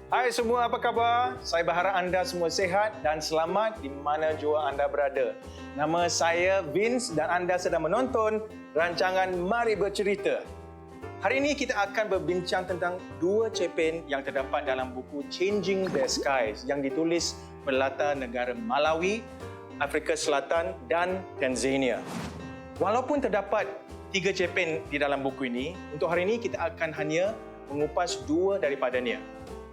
Hai semua, apa khabar? Saya berharap anda semua sihat dan selamat di mana jua anda berada. Nama saya Vince dan anda sedang menonton rancangan Mari Bercerita. Hari ini kita akan berbincang tentang dua cerpen yang terdapat dalam buku Changing the Skies yang ditulis berlatar negara Malawi, Afrika Selatan dan Tanzania. Walaupun terdapat 3 cerpen di dalam buku ini, untuk hari ini kita akan hanya mengupas 2 daripadanya,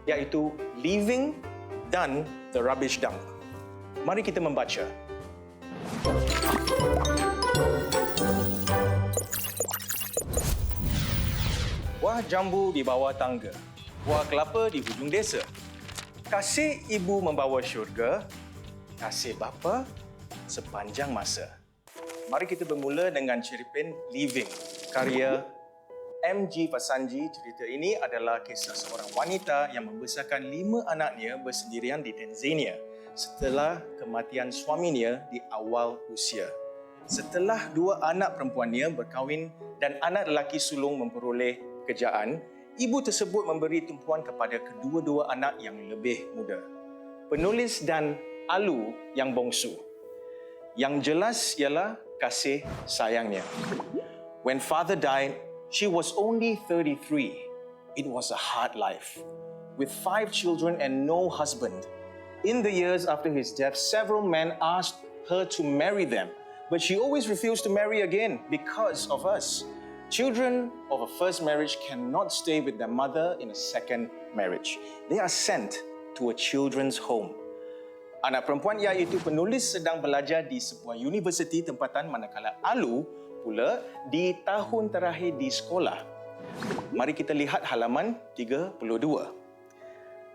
iaitu Leaving dan The Rubbish Dump. Mari kita membaca. Buah jambu di bawah tangga, buah kelapa di hujung desa. Kasih ibu membawa syurga, kasih bapa sepanjang masa. Mari kita bermula dengan cerpen Leaving, karya M.G. Vasanji. Cerita ini adalah kisah seorang wanita yang membesarkan 5 anaknya bersendirian di Tanzania setelah kematian suaminya di awal usia. Setelah 2 anak perempuannya berkahwin dan anak lelaki sulung memperoleh kerjaan, ibu tersebut memberi tumpuan kepada kedua-dua anak yang lebih muda. Penulis dan Alu yang bongsu. Yang jelas ialah kasih sayangnya. When father died, she was only 33. It was a hard life, with 5 children and no husband. In the years after his death, several men asked her to marry them, but she always refused to marry again because of us. Children of a first marriage cannot stay with their mother in a second marriage. They are sent to a children's home. Anak perempuan iaitu penulis sedang belajar di sebuah universiti tempatan, manakala Alu pula di tahun terakhir di sekolah. Mari kita lihat halaman 32.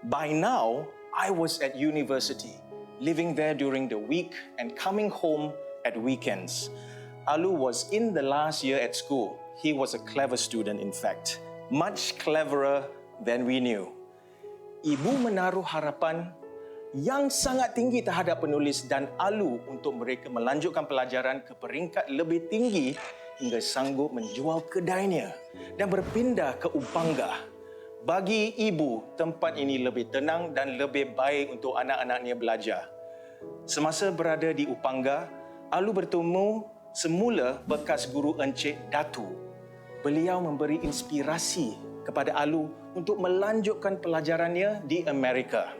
By now, I was at university, living there during the week and coming home at weekends. Alu was in the last year at school. He was a clever student, in fact, much cleverer than we knew. Ibu menaruh harapan yang sangat tinggi terhadap penulis dan Alu untuk mereka melanjutkan pelajaran ke peringkat lebih tinggi hingga sanggup menjual kedainya dan berpindah ke Upanga. Bagi ibu, tempat ini lebih tenang dan lebih baik untuk anak-anaknya belajar. Semasa berada di Upanga, Alu bertemu semula bekas guru Encik Datu. Beliau memberi inspirasi kepada Alu untuk melanjutkan pelajarannya di Amerika.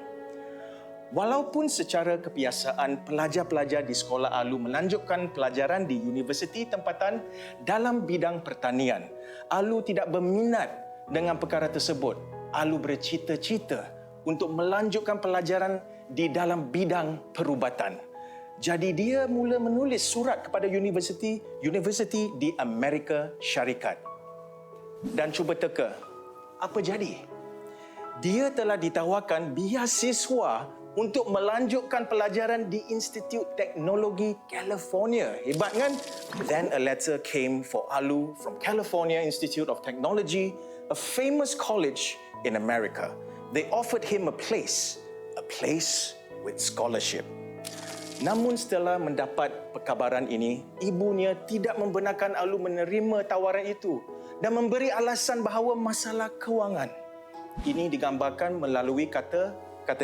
Walaupun secara kebiasaan pelajar-pelajar di sekolah Alu melanjutkan pelajaran di universiti tempatan dalam bidang pertanian, Alu tidak berminat dengan perkara tersebut. Alu bercita-cita untuk melanjutkan pelajaran di dalam bidang perubatan. Jadi dia mula menulis surat kepada universiti di Amerika Syarikat. Dan cuba teka, apa jadi? Dia telah ditawarkan beasiswa untuk melanjutkan pelajaran di Institut Teknologi California. Hebat kan? Then a letter came for Alu from California Institute of Technology, a famous college in America. They offered him a place with scholarship. Namun setelah mendapat perkabaran ini, ibunya tidak membenarkan Alu menerima tawaran itu dan memberi alasan bahawa masalah kewangan. Ini digambarkan melalui kata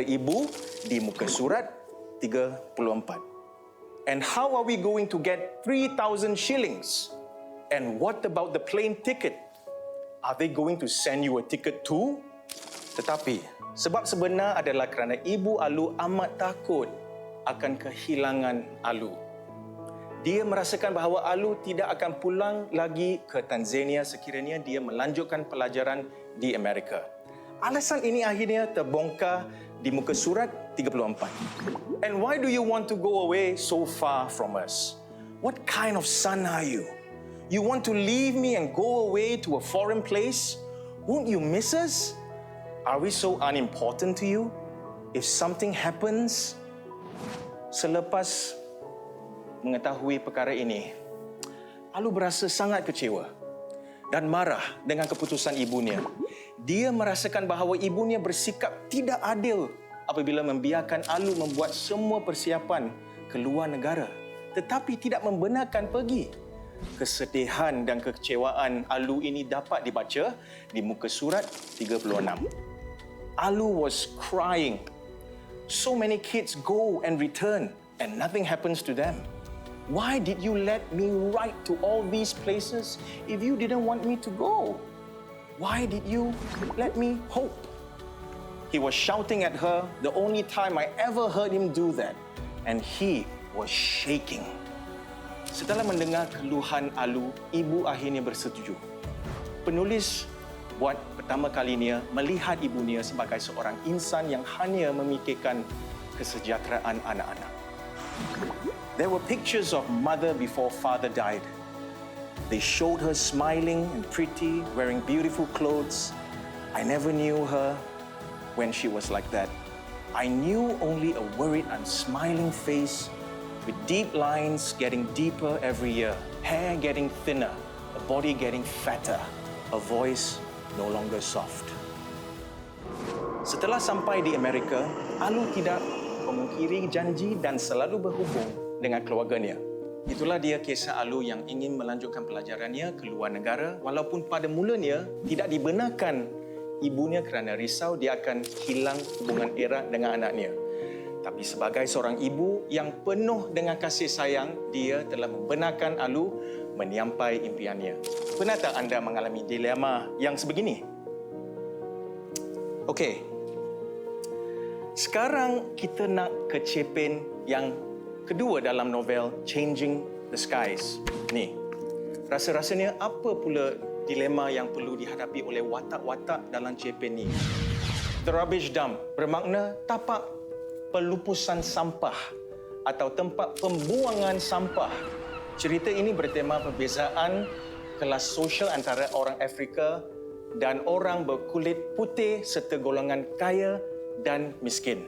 ibu di muka surat 34. And how are we going to get 3,000 shillings? And what about the plane ticket? Are they going to send you a ticket too? Tetapi sebab sebenar adalah kerana ibu Alu amat takut akan kehilangan Alu. Dia merasakan bahawa Alu tidak akan pulang lagi ke Tanzania sekiranya dia melanjutkan pelajaran di Amerika. Alasan ini akhirnya terbongkar di muka surat 34. And why do you want to go away so far from us? What kind of son are you? You want to leave me and go away to a foreign place? Won't you miss us? Are we so unimportant to you? If something happens... Selepas mengetahui perkara ini, Alu berasa sangat kecewa dan marah dengan keputusan ibunya. Dia merasakan bahawa ibunya bersikap tidak adil apabila membiarkan Alu membuat semua persiapan ke luar negara tetapi tidak membenarkan pergi. Kesedihan dan kekecewaan Alu ini dapat dibaca di muka surat 36. Alu was crying. So many kids go and return, and nothing happens to them. Why did you let me write to all these places if you didn't want me to go? Why did you let me hope? He was shouting at her, the only time I ever heard him do that. And he was shaking. Setelah mendengar keluhan Alu, ibu akhirnya bersetuju. Penulis buat pertama kalinya melihat ibunya sebagai seorang insan yang hanya memikirkan kesejahteraan anak-anak. There were pictures of mother before father died. They showed her smiling and pretty, wearing beautiful clothes. I never knew her when she was like that. I knew only a worried and smiling face with deep lines getting deeper every year, hair getting thinner, a body getting fatter, a voice no longer soft. Setelah sampai di Amerika, Alu tidak memungkiri janji dan selalu berhubung dengan keluarganya. Itulah dia kisah Alu yang ingin melanjutkan pelajarannya ke luar negara, walaupun pada mulanya tidak dibenarkan ibunya kerana risau dia akan hilang hubungan erat dengan anaknya. Tapi sebagai seorang ibu yang penuh dengan kasih sayang, dia telah membenarkan Alu menyampai impiannya. Pernah tak anda mengalami dilema yang sebegini? Okey. Sekarang kita nak ke cerpen yang kedua dalam novel Changing the Skies. Ni. Rasa-rasanya apa pula dilema yang perlu dihadapi oleh watak-watak dalam cerpen ni? The Rubbish Dump bermakna tapak pelupusan sampah atau tempat pembuangan sampah. Cerita ini bertema perbezaan kelas sosial antara orang Afrika dan orang berkulit putih serta golongan kaya dan miskin.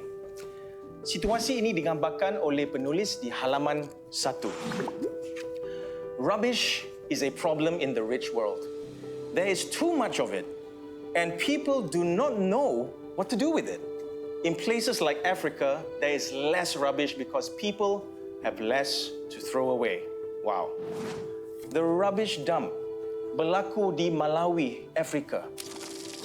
Situasi ini digambarkan oleh penulis di halaman 1. Rubbish is a problem in the rich world. There is too much of it, and people do not know what to do with it. In places like Africa, there is less rubbish because people have less to throw away. Wow. The Rubbish Dump berlaku di Malawi, Afrika.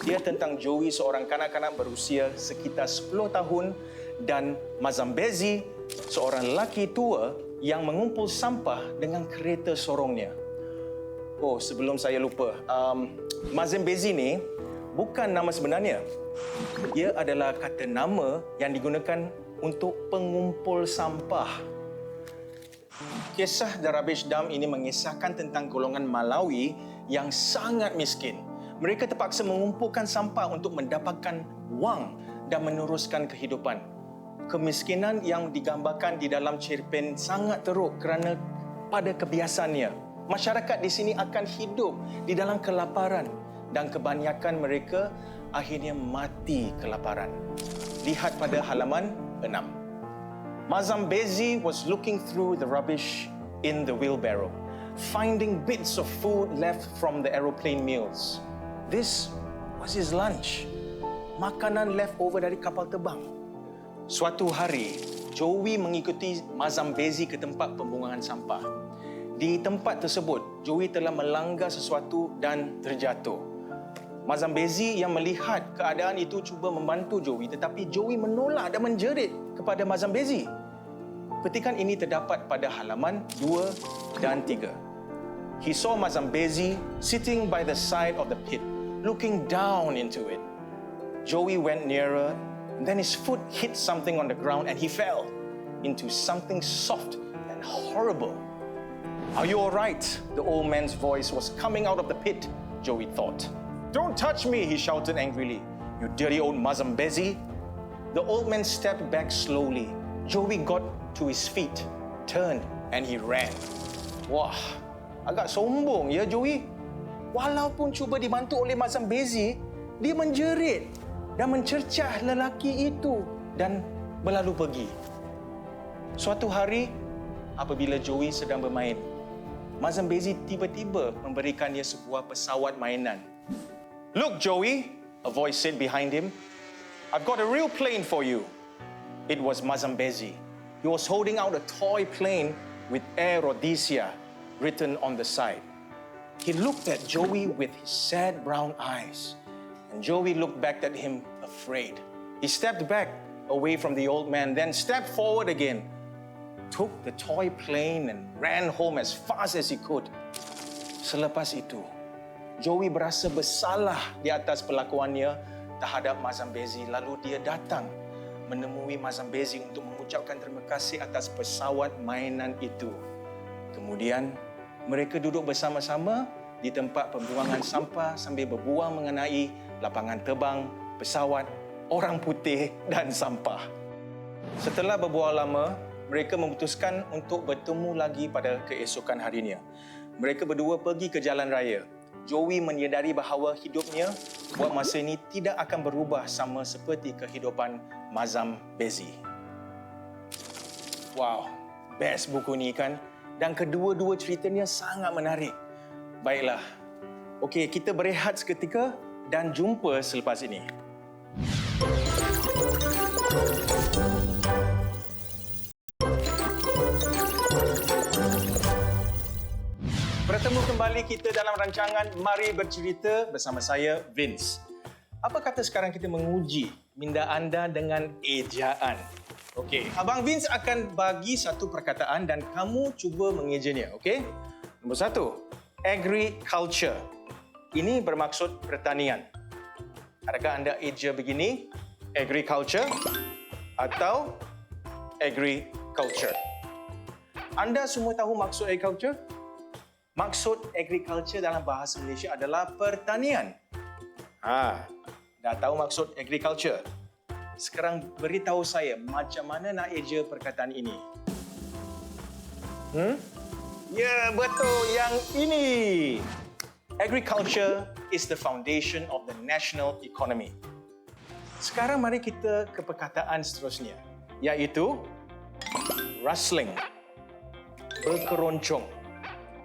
Dia tentang Joey, seorang kanak-kanak berusia sekitar 10 tahun, dan Mazambezi, seorang lelaki tua yang mengumpul sampah dengan kereta sorongnya. Oh, sebelum saya lupa, Mazambezi ni bukan nama sebenarnya. Ia adalah kata nama yang digunakan untuk pengumpul sampah. Kisah The Rubbish Dump ini mengisahkan tentang golongan Malawi yang sangat miskin. Mereka terpaksa mengumpulkan sampah untuk mendapatkan wang dan meneruskan kehidupan. Kemiskinan yang digambarkan di dalam cerpen sangat teruk kerana pada kebiasaannya. Masyarakat di sini akan hidup di dalam kelaparan dan kebanyakan mereka akhirnya mati kelaparan. Lihat pada halaman 6. Mazambezi was looking through the rubbish in the wheelbarrow, finding bits of food left from the aeroplane meals. This was his lunch. Makanan leftover dari kapal terbang. Suatu hari, Joey mengikuti Mazambezi ke tempat pembuangan sampah. Di tempat tersebut, Joey telah melanggar sesuatu dan terjatuh. Mazambezi yang melihat keadaan itu cuba membantu Joey, tetapi Joey menolak dan menjerit kepada Mazambezi. Petikan ini terdapat pada halaman 2 dan 3. He saw Mazambezi sitting by the side of the pit, looking down into it. Joey went nearer, and then his foot hit something on the ground and he fell into something soft and horrible. Are you all right? The old man's voice was coming out of the pit, Joey thought. Don't touch me, he shouted angrily. You dirty old Mazambezi. The old man stepped back slowly. Joey got to his feet, turned, and he ran. Wah, agak sombong ya Joey. Walaupun cuba dibantu oleh Mazambezi, dia menjerit dan mencercah lelaki itu dan berlalu pergi. Suatu hari, apabila Joey sedang bermain, Mazambezi tiba-tiba memberikannya sebuah pesawat mainan. Look, Joey, a voice said behind him. I've got a real plane for you. It was Mazambezi. He was holding out a toy plane with Air Rhodesia written on the side. He looked at Joey with his sad brown eyes, and Joey looked back at him, a afraid. He stepped back away from the old man, then stepped forward again, took the toy plane and ran home as fast as he could. Selepas itu, Joey berasa bersalah di atas perlakuannya terhadap Mazambezi. Lalu dia datang menemui Mazambezi untuk mengucapkan terima kasih atas pesawat mainan itu. Kemudian, mereka duduk bersama-sama di tempat pembuangan sampah sambil berbual mengenai lapangan terbang, pesawat, orang putih dan sampah. Setelah berbual lama, mereka memutuskan untuk bertemu lagi pada keesokan harinya. Mereka berdua pergi ke jalan raya. Joey menyedari bahawa hidupnya buat masa ini tidak akan berubah sama seperti kehidupan Mazambezi. Wow, best buku ni kan? Dan kedua-dua ceritanya sangat menarik. Baiklah, okey, kita berehat seketika dan jumpa selepas ini. Bertemu kembali kita dalam rancangan Mari Bercerita bersama saya, Vince. Apa kata sekarang kita menguji minda anda dengan ejaan? Okey, Abang Vince akan bagi satu perkataan dan kamu cuba mengejanya, okey? Nombor 1, agriculture. Ini bermaksud pertanian. Adakah anda eja begini? Agriculture atau agriculture? Anda semua tahu maksud agriculture? Maksud agriculture dalam bahasa Malaysia adalah pertanian. Dah tahu maksud agriculture? Sekarang beritahu saya macam mana nak eja perkataan ini. Ya, betul, yang ini. Agriculture is the foundation of the national economy. Sekarang mari kita ke perkataan seterusnya, iaitu rustling, berkeroncong.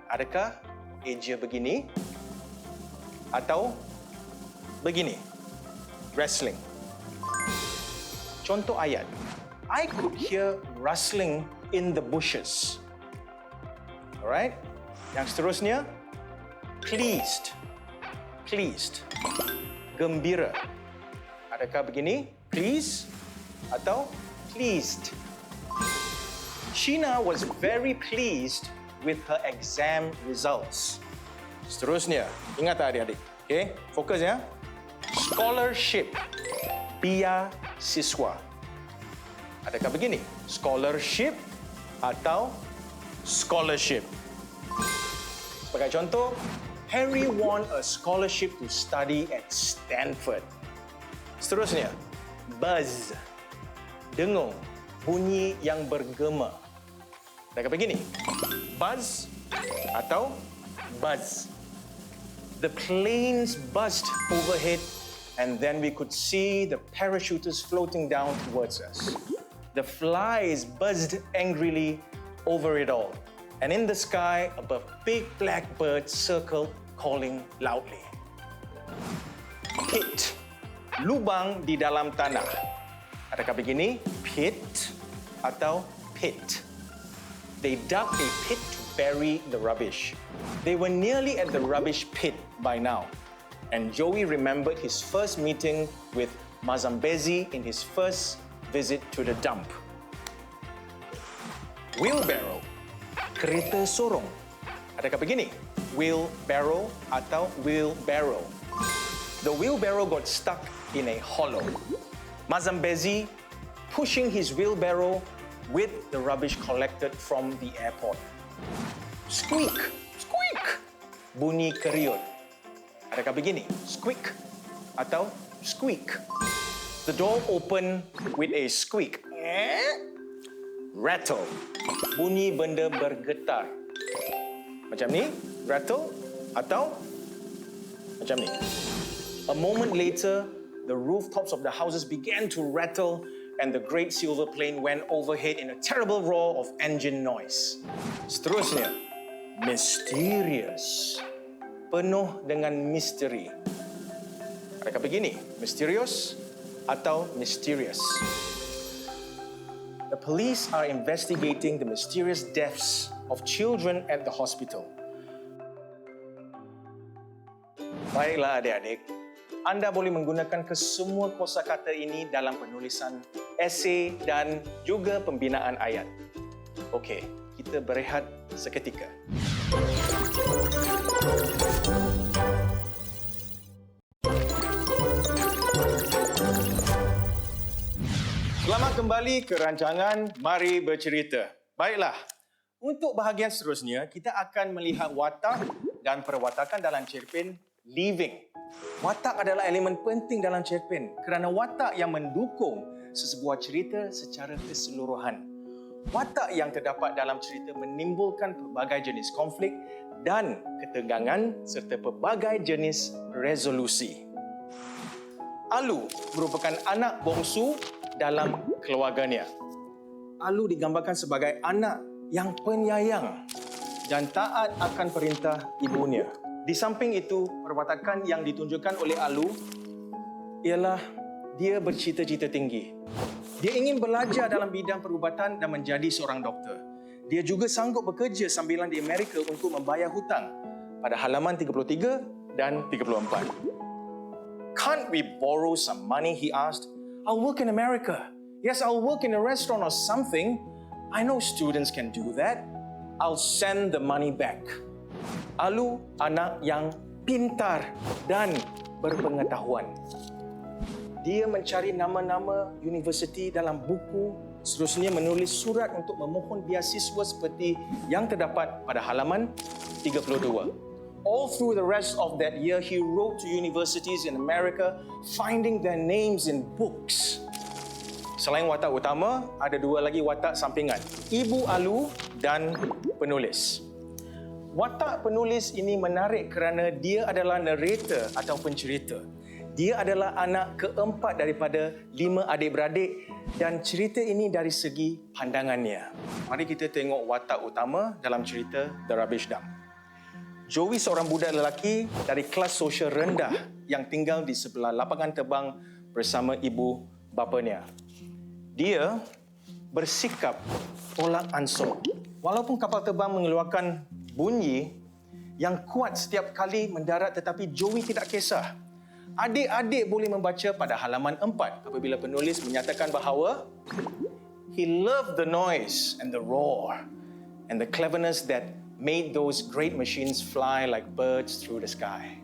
Adakah eja begini atau begini? Wrestling. Contoh ayat. I could hear rustling in the bushes. Alright? Yang seterusnya, pleased. Pleased. Gembira. Adakah begini? Please atau pleased? Sheena was very pleased with her exam results. Seterusnya, ingat tak adik-adik? Okay, fokus ya. Scholarship. Beasiswa. Adakah begini? Scholarship atau scholarship? Sebagai contoh, Harry won a scholarship to study at Stanford. Seterusnya, buzz. Dengung, bunyi yang bergema. Adakah begini? Buzz atau buzz? The planes buzzed overhead and then we could see the parachutists floating down towards us. The flies buzzed angrily over it all. And in the sky, a big black bird circled, calling loudly. Pit. Lubang di dalam tanah. Adakah begini? Pit atau pit? They dug a pit to bury the rubbish. They were nearly at the rubbish pit by now. And Joey remembered his first meeting with Mazambezi in his first visit to the dump. Wheelbarrow. Kereta sorong. Adakah begini? Wheelbarrow atau wheelbarrow? The wheelbarrow got stuck in a hollow. Mazambezi pushing his wheelbarrow with the rubbish collected from the airport. Squeak, squeak. Bunyi keriut. Adakah begini? Squeak atau squeak? The door opened with a squeak. Rattle. Bunyi benda bergetar. Macam ni, rattle atau macam ni. A moment later, the rooftops of the houses began to rattle and the great silver plane went overhead in a terrible roar of engine noise. Seterusnya, mysterious. Penuh dengan misteri. Adakah begini? Mysterious atau mysterious? The police are investigating the mysterious deaths of children at the hospital. Baiklah adik-adik, anda boleh menggunakan kesemua kosakata ini dalam penulisan esei dan juga pembinaan ayat. Okey, kita berehat seketika. Selamat kembali ke rancangan Mari Bercerita. Baiklah, untuk bahagian seterusnya, kita akan melihat watak dan perwatakan dalam cerpen Living. Watak adalah elemen penting dalam cerpen kerana watak yang mendukung sesebuah cerita secara keseluruhan. Watak yang terdapat dalam cerita menimbulkan pelbagai jenis konflik dan ketegangan serta pelbagai jenis resolusi. Alu merupakan anak bongsu dalam keluarganya. Alu digambarkan sebagai anak yang penyayang dan taat akan perintah ibunya. Di samping itu, perwatakan yang ditunjukkan oleh Alu ialah dia bercita-cita tinggi. Dia ingin belajar dalam bidang perubatan dan menjadi seorang doktor. Dia juga sanggup bekerja sambilan di Amerika untuk membayar hutang pada halaman 33 dan 34. Can't we borrow some money, he asked. I'll work in America. Yes, I'll work in a restaurant or something. I know students can do that. I'll send the money back. Alu, anak yang pintar dan berpengetahuan. Dia mencari nama-nama universiti dalam buku, seterusnya menulis surat untuk memohon beasiswa seperti yang terdapat pada halaman 32. All through the rest of that year, he wrote to universities in America, finding their names in books. Selain watak utama, ada dua lagi watak sampingan. Ibu Alu dan penulis. Watak penulis ini menarik kerana dia adalah narrator atau pencerita. Dia adalah anak keempat daripada 5 adik-beradik dan cerita ini dari segi pandangannya. Mari kita tengok watak utama dalam cerita The Rubbish Dump. Joey seorang budak lelaki dari kelas sosial rendah yang tinggal di sebelah lapangan terbang bersama ibu bapanya. Dia bersikap tolak ansur. Walaupun kapal terbang mengeluarkan bunyi yang kuat setiap kali mendarat, tetapi Joey tidak kisah. Adik-adik boleh membaca pada halaman 4 apabila penulis menyatakan bahawa he loved the noise and the roar and the cleverness that made those great machines fly like birds through the sky.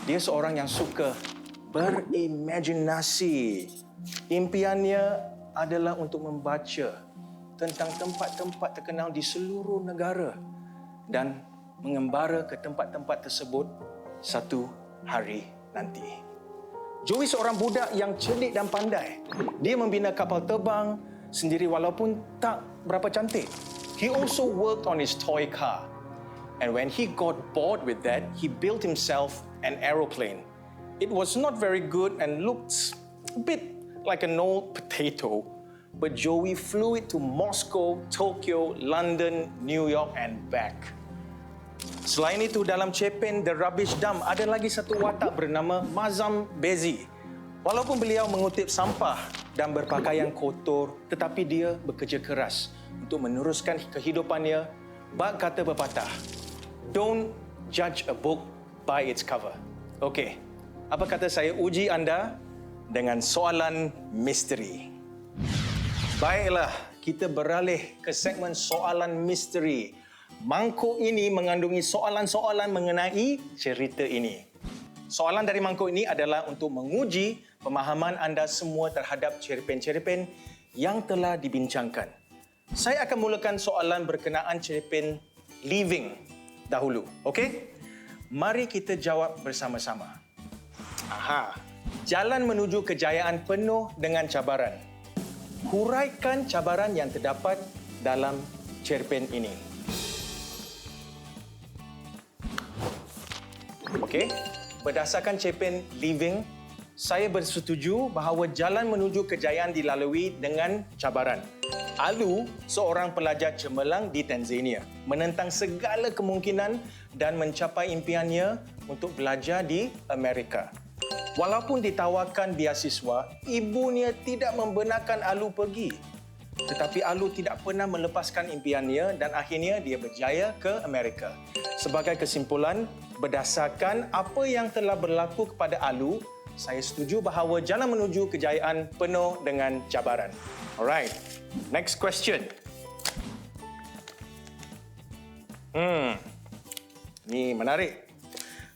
Dia seorang yang suka berimajinasi. Impiannya adalah untuk membaca tentang tempat-tempat terkenal di seluruh negara dan mengembara ke tempat-tempat tersebut satu hari nanti. Joey seorang budak yang cerdik dan pandai. Dia membina kapal terbang sendiri walaupun tak berapa cantik. He also worked on his toy car. And when he got bored with that, he built himself an aeroplane. It was not very good and looked a bit like an old potato. But Joey flew it to Moscow, Tokyo, London, New York and back. Selain itu, dalam cerpen The Rubbish Dump, ada lagi satu watak bernama Mazam Bezi. Walaupun beliau mengutip sampah dan berpakaian kotor, tetapi dia bekerja keras untuk meneruskan kehidupannya. Bak kata pepatah, don't judge a book by its cover. Okey, apa kata saya uji anda dengan soalan misteri. Baiklah, kita beralih ke segmen soalan misteri. Mangkuk ini mengandungi soalan-soalan mengenai cerita ini. Soalan dari mangkuk ini adalah untuk menguji pemahaman anda semua terhadap cerpen-cerpen yang telah dibincangkan. Saya akan mulakan soalan berkenaan cerpen Living dahulu. Okey? Mari kita jawab bersama-sama. Jalan menuju kejayaan penuh dengan cabaran. Huraikan cabaran yang terdapat dalam cerpen ini. Okey, berdasarkan cerpen Living, saya bersetuju bahawa jalan menuju kejayaan dilalui dengan cabaran. Alu, seorang pelajar cemerlang di Tanzania, menentang segala kemungkinan dan mencapai impiannya untuk belajar di Amerika. Walaupun ditawarkan beasiswa, ibunya tidak membenarkan Alu pergi. Tetapi Alu tidak pernah melepaskan impiannya dan akhirnya dia berjaya ke Amerika. Sebagai kesimpulan, berdasarkan apa yang telah berlaku kepada Alu, saya setuju bahawa jalan menuju kejayaan penuh dengan cabaran. Alright, next question. Ni menarik.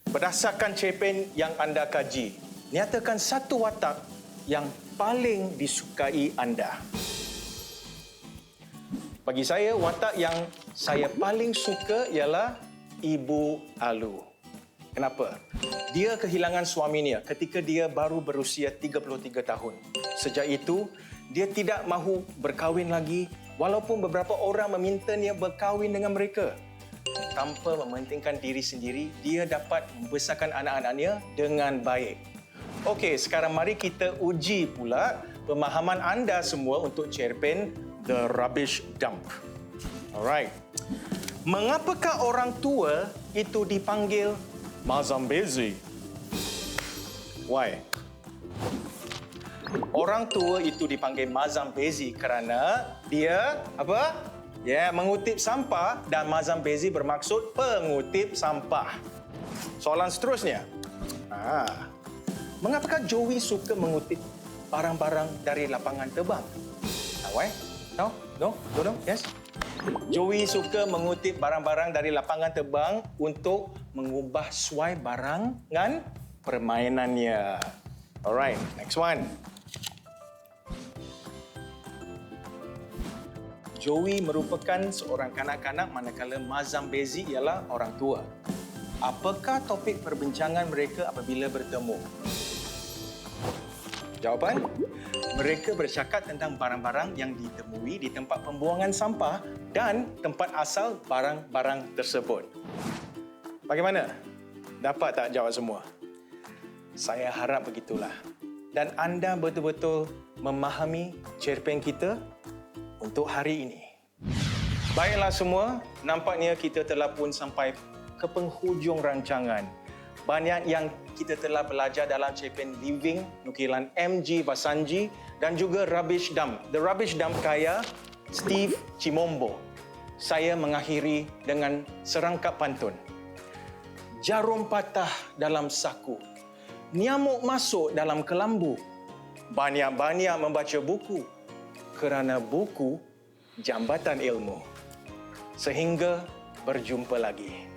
Berdasarkan cerpen yang anda kaji, nyatakan satu watak yang paling disukai anda. Bagi saya, watak yang saya paling suka ialah Ibu Alu. Kenapa? Dia kehilangan suaminya ketika dia baru berusia 33 tahun. Sejak itu, dia tidak mahu berkahwin lagi walaupun beberapa orang memintanya berkahwin dengan mereka. Tanpa mementingkan diri sendiri, dia dapat membesarkan anak-anaknya dengan baik. Okey, sekarang mari kita uji pula pemahaman anda semua untuk cerpen The Rubbish Dump. Alright. Mengapakah orang tua itu dipanggil Mazambezi? Why? Orang tua itu dipanggil Mazambezi kerana dia apa? Mengutip sampah, dan Mazambezi bermaksud pengutip sampah. Soalan seterusnya. Mengapakah Joey suka mengutip barang-barang dari lapangan terbang? Why? No? Yes? Joey suka mengutip barang-barang dari lapangan terbang untuk mengubah suai barangan permainannya. Alright, next one. Joey merupakan seorang kanak-kanak manakala Mazambezi ialah orang tua. Apakah topik perbincangan mereka apabila bertemu? Jawapan? Mereka bercakap tentang barang-barang yang ditemui di tempat pembuangan sampah dan tempat asal barang-barang tersebut. Bagaimana? Dapat tak jawab semua? Saya harap begitulah. Dan anda betul-betul memahami cerpen kita untuk hari ini. Baiklah semua, nampaknya kita telah pun sampai ke penghujung rancangan. Banyak yang kita telah belajar dalam cerpen Living, nukilan M.G. Vasanji dan juga Rubbish Dump. The Rubbish Dump karya Steve Chimombo. Saya mengakhiri dengan serangkap pantun. Jarum patah dalam saku, nyamuk masuk dalam kelambu. Banyak-banyak membaca buku, kerana buku jambatan ilmu. Sehingga berjumpa lagi.